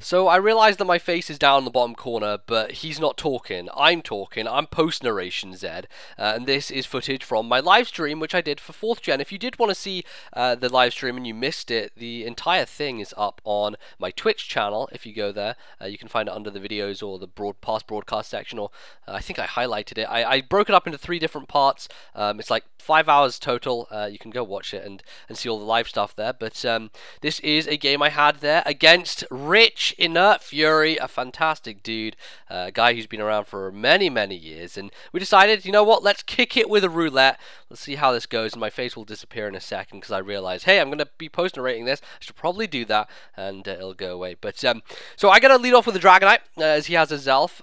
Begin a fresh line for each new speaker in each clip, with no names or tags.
So I realize that my face is down in the bottom corner, but he's not talking. I'm talking. I'm post-narration Zed, and this is footage from my live stream, which I did for 4th Gen. If you did want to see the live stream and you missed it, the entire thing is up on my Twitch channel. If you go there, you can find it under the videos or the past broadcast section, or I think I highlighted it. I broke it up into 3 different parts. It's like 5 hours total. You can go watch it and see all the live stuff there. But this is a game I had there against Rich InertFury, a fantastic dude, a guy who's been around for many years, and we decided, you know what, let's kick it with a roulette. Let's see how this goes, and my face will disappear in a second because I realize, hey, I'm going to be post-narrating this. I should probably do that, and it'll go away. But so I gotta lead off with the Dragonite, as he has a Zelf.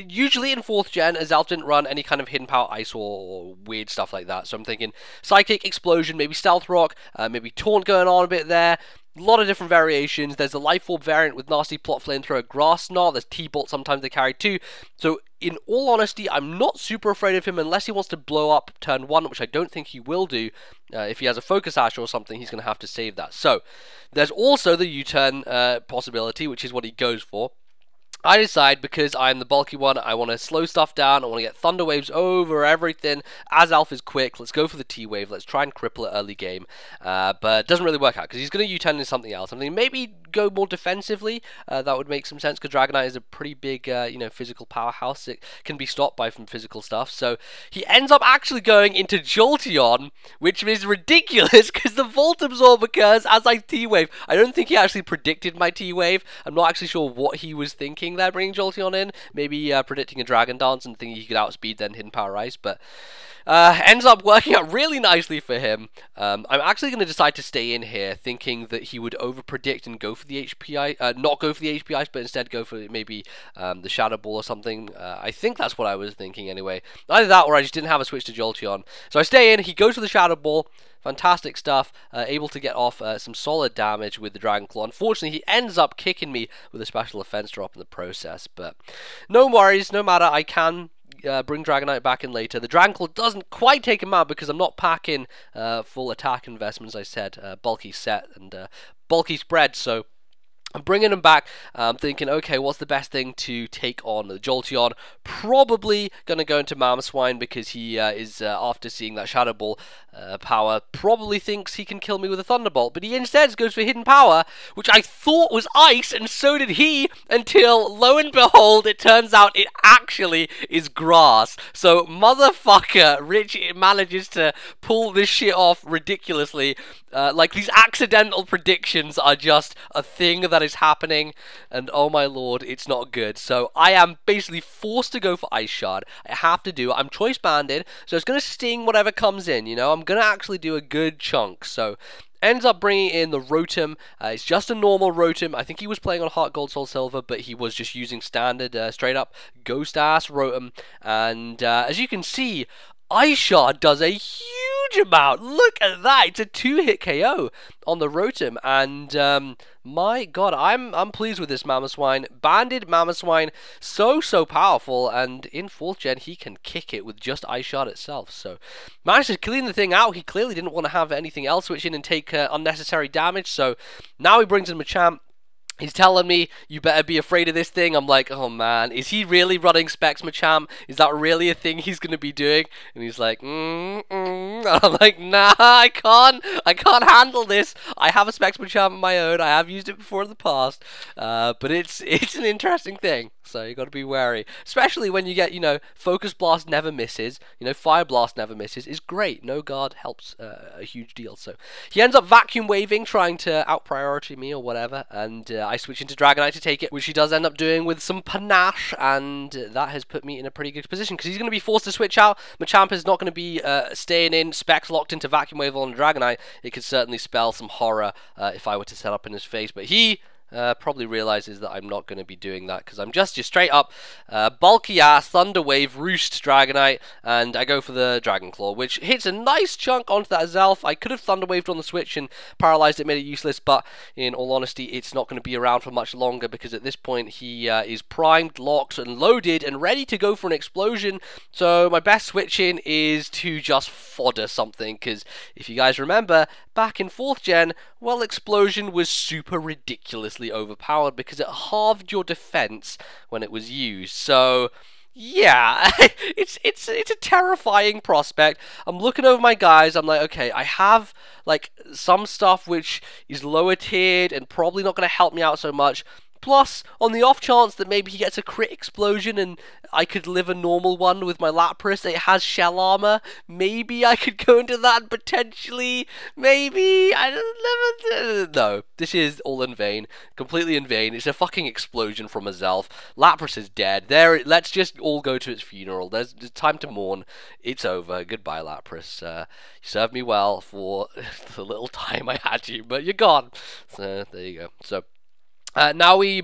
Usually in 4th Gen, a Zelf didn't run any kind of hidden power ice or weird stuff like that, so I'm thinking Psychic, Explosion, maybe Stealth Rock, maybe Taunt going on a bit there. A lot of different variations. There's a Life Orb variant with Nasty Plot Flamethrower, Grass Knot. There's T-Bolt, sometimes they carry 2. So, in all honesty, I'm not super afraid of him unless he wants to blow up turn 1, which I don't think he will do. If he has a Focus Ash or something, he's going to have to save that. So, there's also the U-turn possibility, which is what he goes for. I decide, because I'm the bulky one, I want to slow stuff down, I want to get Thunder Waves over everything. As Alpha is quick, let's go for the T-Wave, let's try and cripple it early game. But it doesn't really work out, because he's going to U-turn into something else. I mean, maybe go more defensively, that would make some sense, because Dragonite is a pretty big, physical powerhouse. It can be stopped by some physical stuff. So he ends up actually going into Jolteon, which is ridiculous, because the Volt Absorb occurs as I T-Wave. I don't think he actually predicted my T-Wave. I'm not actually sure what he was thinking there, bringing Jolteon in, maybe predicting a Dragon Dance and thinking he could outspeed then Hidden Power Ice, but ends up working out really nicely for him. I'm actually going to decide to stay in here, thinking that he would over-predict and go for the HPI, not go for the HPI, but instead go for maybe the Shadow Ball or something. I think that's what I was thinking anyway. Either that or I just didn't have a switch to Jolteon. So I stay in, he goes for the Shadow Ball. Fantastic stuff, able to get off some solid damage with the Dragon Claw. Unfortunately, he ends up kicking me with a special defense drop in the process, but no worries, no matter, I can bring Dragonite back in later. The Dragon Claw doesn't quite take him out because I'm not packing full attack investments, I said, bulky set and bulky spread, so I'm bringing him back, thinking, okay, what's the best thing to take on the Jolteon? Probably going to go into Mamoswine because he is, after seeing that Shadow Ball power, probably thinks he can kill me with a Thunderbolt. But he instead goes for Hidden Power, which I thought was Ice, and so did he, until, lo and behold, it turns out it actually is Grass. So, motherfucker, Rich manages to pull this shit off ridiculously. Like, these accidental predictions are just a thing that is happening, and oh my lord, it's not good. So I am basically forced to go for Ice Shard. I have to do it. I'm choice banded, so it's going to sting whatever comes in, you know. I'm going to actually do a good chunk, so ends up bringing in the Rotom. It's just a normal Rotom. I think he was playing on Heart Gold, Soul Silver, but he was just using standard, straight up Ghost Ass Rotom, and as you can see, Ice Shard does a huge amount. Look at that. It's a 2-hit KO on the Rotom, and my god, I'm pleased with this Mamoswine. Banded Mamoswine, so powerful, and in 4th Gen he can kick it with just Ice Shard itself. So managed to clean the thing out. He clearly didn't want to have anything else switch in and take unnecessary damage, so now he brings in Machamp. He's telling me, you better be afraid of this thing. I'm like, oh man, is he really running Specs Machamp? Is that really a thing he's going to be doing? And he's like, And I'm like, nah, I can't handle this. I have a Specs Machamp of my own. I have used it before in the past. But it's an interesting thing. So you got to be wary. Especially when you get, Focus Blast never misses. Fire Blast never misses. Is great. No guard helps a huge deal. So he ends up Vacuum Waving, trying to out-priority me or whatever. And I switch into Dragonite to take it, which he does end up doing with some panache, and that has put me in a pretty good position, because he's going to be forced to switch out. Machamp is not going to be staying in, Specs locked into Vacuum Wave on Dragonite. It could certainly spell some horror if I were to set up in his face, but he probably realizes that I'm not going to be doing that, because I'm just your straight up bulky ass Thunder Wave Roost Dragonite, and I go for the Dragon Claw, which hits a nice chunk onto that Zelf. I could have Thunder Waved on the switch and paralyzed it, made it useless, but in all honesty, it's not going to be around for much longer, because at this point he is primed, locked, and loaded, and ready to go for an explosion. So my best switch in is to just fodder something, because if you guys remember, back in 4th gen, well, Explosion was super ridiculously overpowered because it halved your defense when it was used. So yeah, it's a terrifying prospect. I'm looking over my guys. I'm like, okay, I have like some stuff which is lower tiered and probably not going to help me out so much. Plus, on the off chance that maybe he gets a crit explosion and I could live a normal one with my Lapras, it has shell armor. Maybe I could go into that potentially. Maybe. I don't know. No, this is all in vain. Completely in vain. It's a fucking explosion from a Zelf. Lapras is dead. Let's just all go to its funeral. There's time to mourn. It's over. Goodbye, Lapras. You served me well for the little time I had you, but you're gone. So, there you go. So, now we,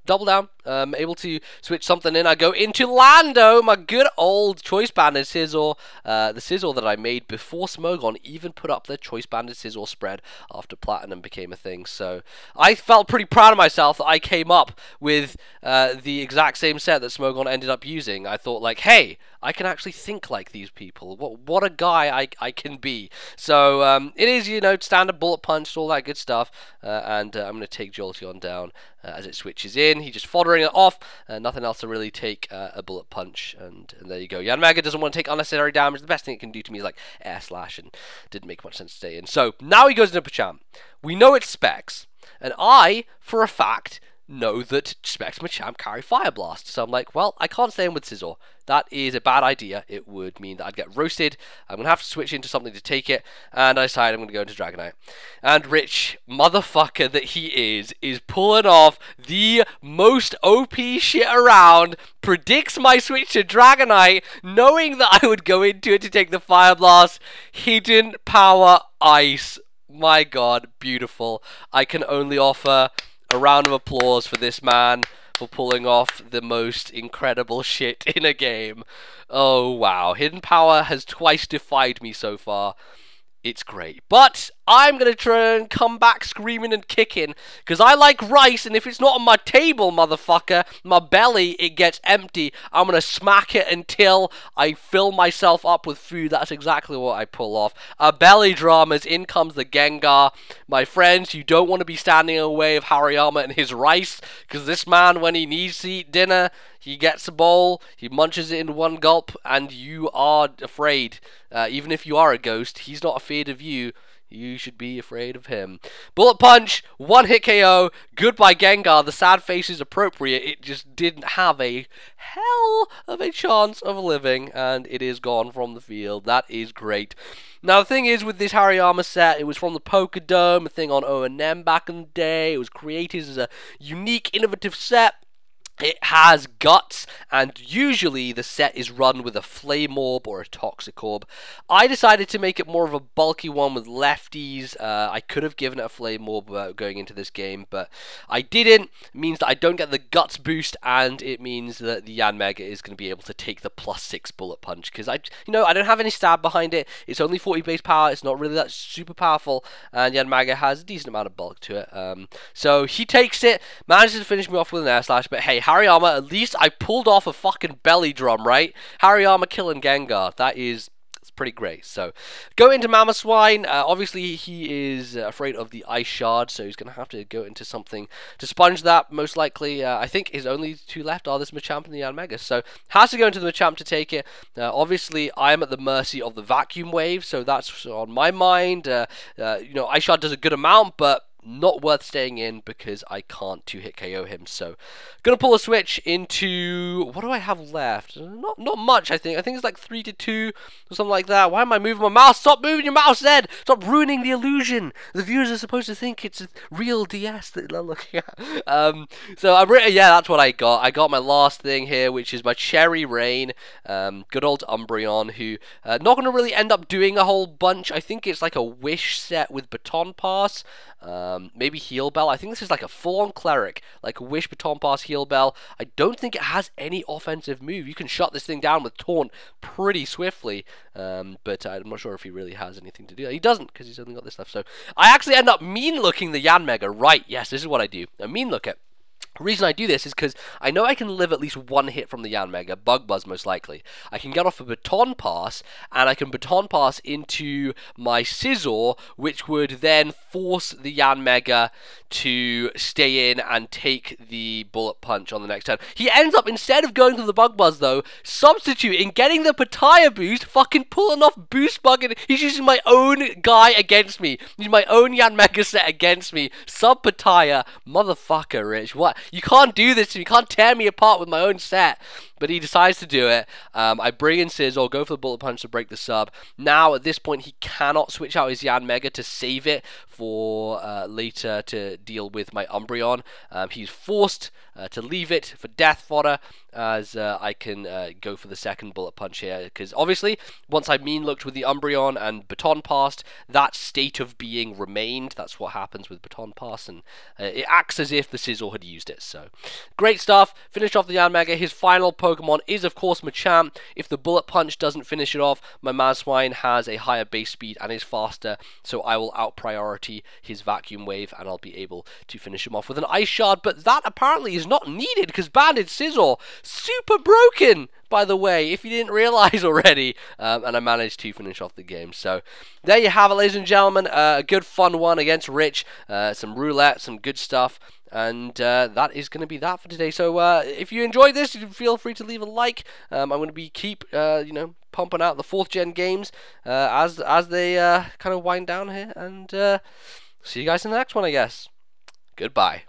double down, able to switch something in. I go into Lando, my good old Choice Banded Scizor, the Scizor that I made before Smogon even put up their Choice Banded Scizor spread after Platinum became a thing. So I felt pretty proud of myself that I came up with the exact same set that Smogon ended up using. I thought like, hey, I can actually think like these people. What a guy I can be. So it is, standard Bullet Punch, all that good stuff. And I'm going to take Jolteon down as it switches in. He's just foddering it off. Nothing else to really take a Bullet Punch. And there you go. Yanmega doesn't want to take unnecessary damage. The best thing it can do to me is like Air Slash, and didn't make much sense to stay in. So now he goes into Machamp. We know its specs. And I, for a fact, know that Specs Machamp carry Fire Blast. So I'm like, well, I can't stay in with Scizor. That is a bad idea. It would mean that I'd get roasted. I'm going to have to switch into something to take it. And I decide I'm going to go into Dragonite. And Rich, motherfucker that he is pulling off the most OP shit around. Predicts my switch to Dragonite, knowing that I would go into it to take the Fire Blast. Hidden Power Ice. My god, beautiful. I can only offer a round of applause for this man for pulling off the most incredible shit in a game. Oh, wow. Hidden Power has twice defied me so far. It's great. But I'm going to try and come back screaming and kicking, because I like rice, and if it's not on my table, motherfucker, my belly, it gets empty. I'm going to smack it until I fill myself up with food. That's exactly what I pull off. Belly dramas, in comes the Gengar. My friends, you don't want to be standing in the way of Hariyama and his rice, because this man, when he needs to eat dinner, he gets a bowl, he munches it in one gulp, and you are afraid. Even if you are a ghost, he's not afraid of you. You should be afraid of him. Bullet Punch, one hit KO. Goodbye Gengar. The sad face is appropriate. It just didn't have a hell of a chance of living, and it is gone from the field. That is great. Now the thing is with this Hariyama set, it was from the Pokédome, a thing on O&M back in the day. It was created as a unique, innovative set. It has guts, and usually the set is run with a Flame Orb or a Toxic Orb. I decided to make it more of a bulky one with lefties. I could have given it a Flame Orb going into this game, but I didn't. It means that I don't get the guts boost, and it means that the Yanmega is going to be able to take the +6 Bullet Punch, because I don't have any stab behind it. It's only 40 base power. It's not really that super powerful, and Yanmega has a decent amount of bulk to it. So he takes it, manages to finish me off with an Air Slash, but hey, Hariyama, at least I pulled off a fucking belly drum, right? Hariyama killing Gengar. It's pretty great. So, go into Mamoswine. Obviously, he is afraid of the Ice Shard, so he's going to have to go into something to sponge that, most likely. I think his only two left are this Machamp and the Yanmega, so has to go into the Machamp to take it. Obviously, I am at the mercy of the Vacuum Wave, so that's on my mind. Ice Shard does a good amount, but not worth staying in because I can't 2-hit KO him. So, gonna pull a switch into, what do I have left? Not much, I think. I think it's like 3-2 or something like that. Why am I moving my mouse? Stop moving your mouse, Zed! Stop ruining the illusion. The viewers are supposed to think it's a real DS that they're looking at. Yeah, that's what I got. I got my last thing here, which is my Cherry Rain. Good old Umbreon, who not gonna really end up doing a whole bunch. I think it's like a Wish set with Baton Pass. Maybe Heal Bell. I think this is like a full-on Cleric, like a Wish, Baton Pass, Heal Bell. I don't think it has any offensive move. You can shut this thing down with Taunt pretty swiftly, but I'm not sure if he really has anything to do. He doesn't, because he's only got this stuff. So I actually end up mean-looking the Yanmega. Right, yes, this is what I do. I mean-look it. The reason I do this is because I know I can live at least one hit from the Yanmega, Bug Buzz most likely. I can get off a Baton Pass, and I can Baton Pass into my Scizor, which would then force the Yanmega to stay in and take the Bullet Punch on the next turn. He ends up, instead of going for the Bug Buzz though, substituting, getting the Pataya boost, fucking pulling off Boost Bug, and he's using my own guy against me. He's my own Yanmega set against me. Sub Pataya, motherfucker, Rich. What? You can't do this to me. You can't tear me apart with my own set. But he decides to do it. I bring in Scizor, go for the Bullet Punch to break the sub. Now, at this point, he cannot switch out his Yanmega to save it for later to deal with my Umbreon. He's forced to leave it for death fodder, as I can go for the second Bullet Punch here. Because obviously, once I mean looked with the Umbreon and Baton Passed, that state of being remained. That's what happens with Baton Pass, and it acts as if the Scizor had used it. So, great stuff. Finish off the Yanmega. His final Pokemon is, of course, Machamp. If the Bullet Punch doesn't finish it off, my Mamoswine has a higher base speed and is faster, so I will out-priority his Vacuum Wave, and I'll be able to finish him off with an Ice Shard. But that apparently is not needed, because Banded Scizor, super broken, by the way, if you didn't realize already, and I managed to finish off the game. So there you have it, ladies and gentlemen. A good fun one against Rich, some roulette, some good stuff. And that is going to be that for today. So if you enjoyed this, feel free to leave a like. I'm going to be pumping out the 4th gen games as they kind of wind down here. And see you guys in the next one, I guess. Goodbye.